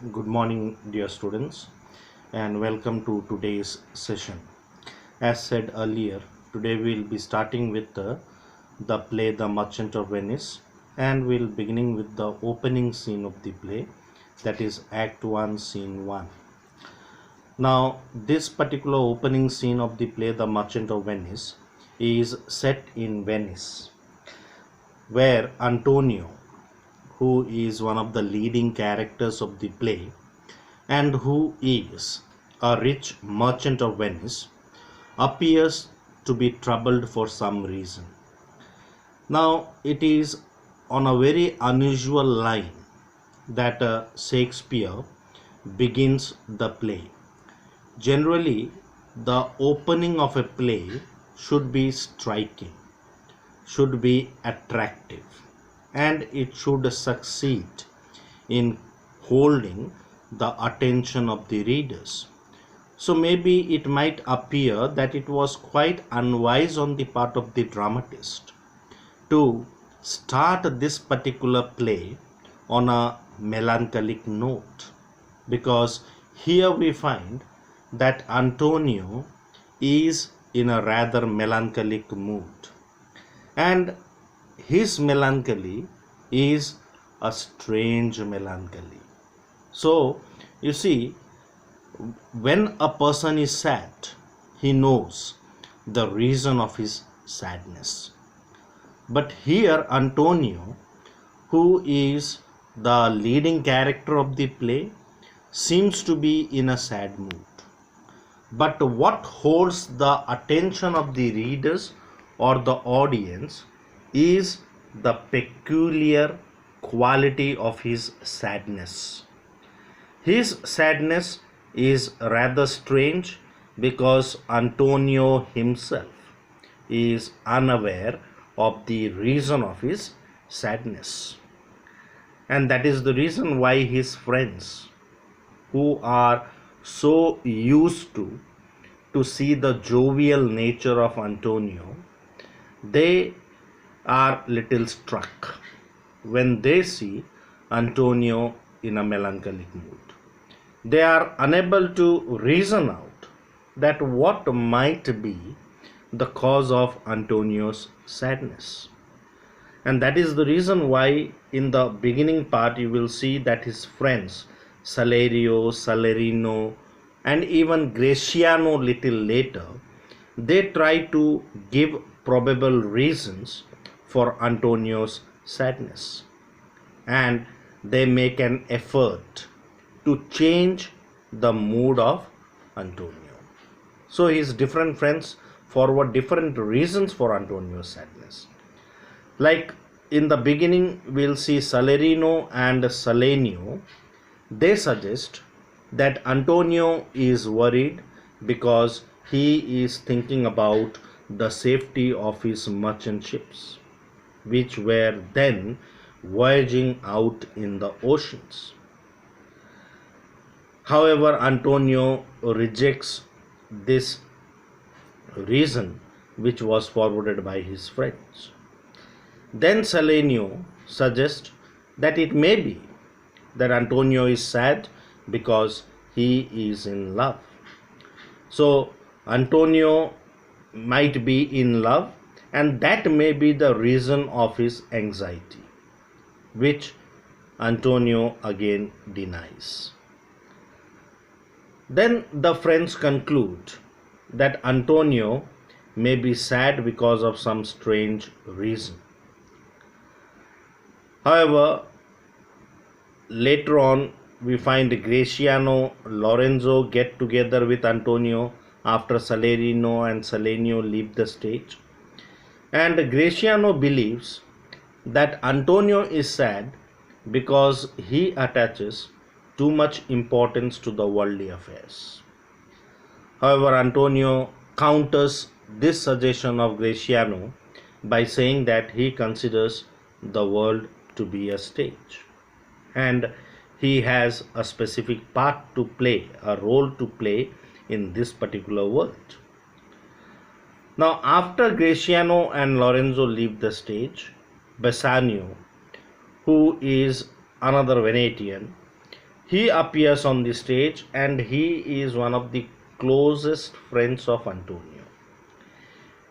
Good morning, dear students, and welcome to today's session. As said earlier, today we'll be starting with the play The Merchant of Venice, and we'll beginning with the opening scene of the play, that is Act 1, Scene 1. Now, this particular opening scene of the play The Merchant of Venice is set in Venice, where Antonio, who is one of the leading characters of the play and who is a rich merchant of Venice, appears to be troubled for some reason. Now, it is on a very unusual line that Shakespeare begins the play. Generally, the opening of a play should be striking, should be attractive, and it should succeed in holding the attention of the readers. So maybe it might appear that it was quite unwise on the part of the dramatist to start this particular play on a melancholic note, because here we find that Antonio is in a rather melancholic mood, and his melancholy is a strange melancholy. So, you see, when a person is sad, he knows the reason of his sadness. But here, Antonio, who is the leading character of the play, seems to be in a sad mood. But what holds the attention of the readers or the audience is the peculiar quality of his sadness. His sadness is rather strange because Antonio himself is unaware of the reason of his sadness. And that is the reason why his friends, who are so used to see the jovial nature of Antonio, they are little struck when they see Antonio in a melancholic mood. They are unable to reason out that what might be the cause of Antonio's sadness. And that is the reason why in the beginning part you will see that his friends Salerio, Salerino, and even Graciano little later, they try to give probable reasons for Antonio's sadness, and they make an effort to change the mood of Antonio. So his different friends forward different reasons for Antonio's sadness. Like in the beginning, we'll see Salerino and Salenio. They suggest that Antonio is worried because he is thinking about the safety of his merchant ships, which were then voyaging out in the oceans. However, Antonio rejects this reason which was forwarded by his friends. Then Salenio suggests that it may be that Antonio is sad because he is in love. So Antonio might be in love, and that may be the reason of his anxiety, which Antonio again denies. Then the friends conclude that Antonio may be sad because of some strange reason. However, later on we find Graciano, Lorenzo get together with Antonio after Salerino and Salenio leave the stage. And Graciano believes that Antonio is sad because he attaches too much importance to the worldly affairs. However, Antonio counters this suggestion of Graciano by saying that he considers the world to be a stage, and he has a specific part to play, a role to play in this particular world. Now, after Graciano and Lorenzo leave the stage, Bassanio, who is another Venetian, He appears on the stage and he is one of the closest friends of Antonio.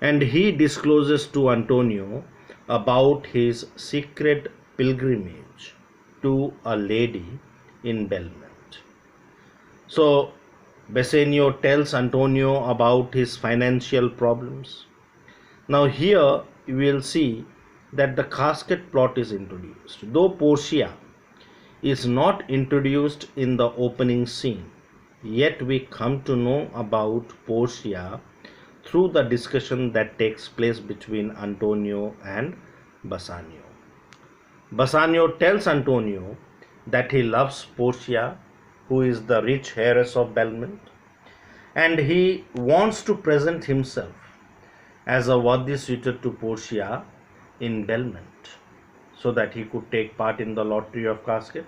And he discloses to Antonio about his secret pilgrimage to a lady in Belmont. So Bassanio tells Antonio about his financial problems. Now here you will see that the casket plot is introduced. Though Portia is not introduced in the opening scene, yet we come to know about Portia through the discussion that takes place between Antonio and Bassanio. Bassanio tells Antonio that he loves Portia, who is the rich heiress of Belmont, and he wants to present himself as a worthy suitor to Portia in Belmont, so that he could take part in the lottery of casket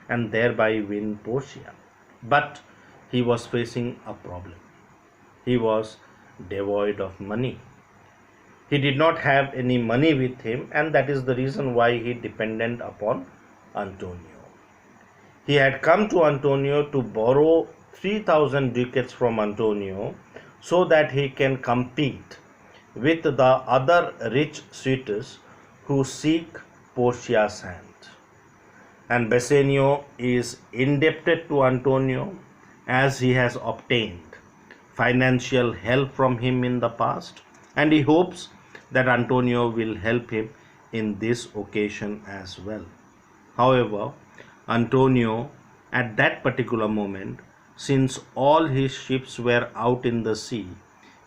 and thereby win Portia. But he was facing a problem. He was devoid of money. He did not have any money with him, and that is the reason why he depended upon Antonio. He had come to Antonio to borrow 3,000 ducats from Antonio so that he can compete with the other rich suitors who seek Portia's hand. And Bassanio is indebted to Antonio as he has obtained financial help from him in the past, and he hopes that Antonio will help him in this occasion as well. However, Antonio at that particular moment, since all his ships were out in the sea,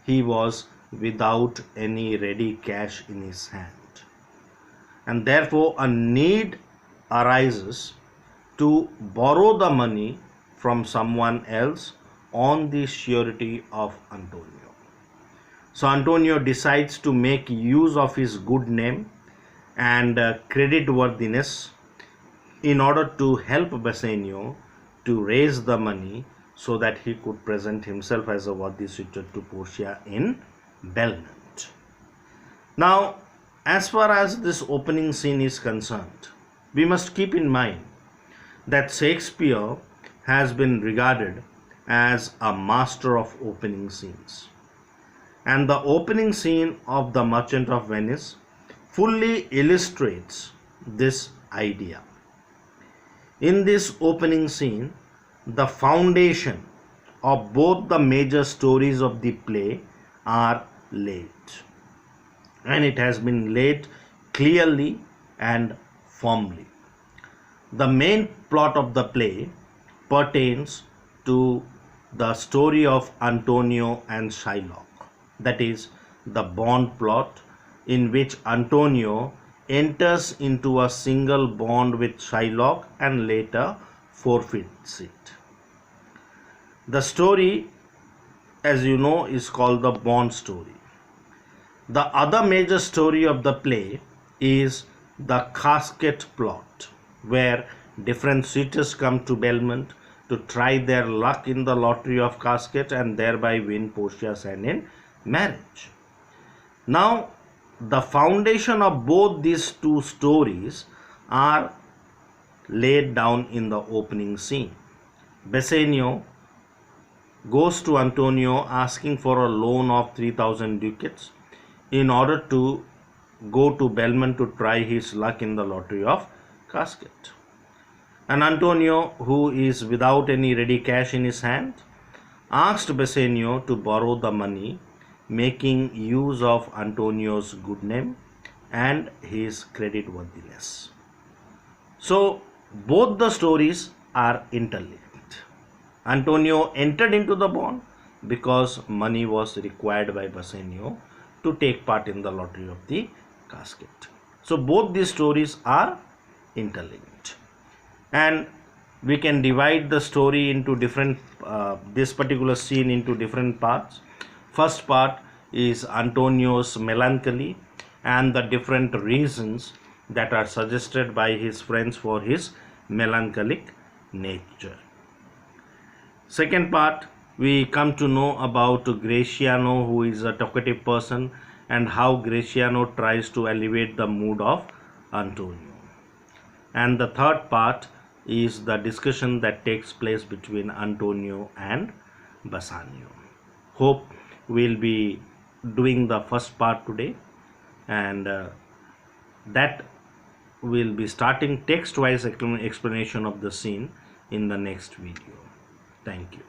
he was without any ready cash in his hand, and therefore a need arises to borrow the money from someone else on the surety of Antonio. So Antonio decides to make use of his good name and creditworthiness in order to help Bassanio to raise the money so that he could present himself as a worthy suitor to Portia in Belmont. Now, as far as this opening scene is concerned, we must keep in mind that Shakespeare has been regarded as a master of opening scenes. And the opening scene of The Merchant of Venice fully illustrates this idea. In this opening scene, the foundation of both the major stories of the play are laid. And it has been laid clearly and firmly. The main plot of the play pertains to the story of Antonio and Shylock, that is, the bond plot in which Antonio enters into a single bond with Shylock and later forfeits it. The story, as you know, is called the bond story. The other major story of the play is the casket plot, where different suitors come to Belmont to try their luck in the lottery of casket and thereby win Portia's hand in marriage. Now, the foundation of both these two stories are laid down in the opening scene. Bassanio goes to Antonio asking for a loan of 3,000 ducats in order to go to Belmont to try his luck in the lottery of casket. And Antonio, who is without any ready cash in his hand, asked Bassanio to borrow the money, making use of Antonio's good name and his creditworthiness. So both the stories are interlinked. Antonio entered into the bond because money was required by Bassanio to take part in the lottery of the casket. So both these stories are interlinked, and we can divide the story into different this particular scene into different parts. First part is Antonio's melancholy and the different reasons that are suggested by his friends for his melancholic nature. Second part, we come to know about Gratiano, who is a talkative person, and how Gratiano tries to elevate the mood of Antonio. And the third part, is the discussion that takes place between Antonio and Bassanio. Hope we'll be doing the first part today, and that will be starting text wise explanation of the scene in the next video. Thank you.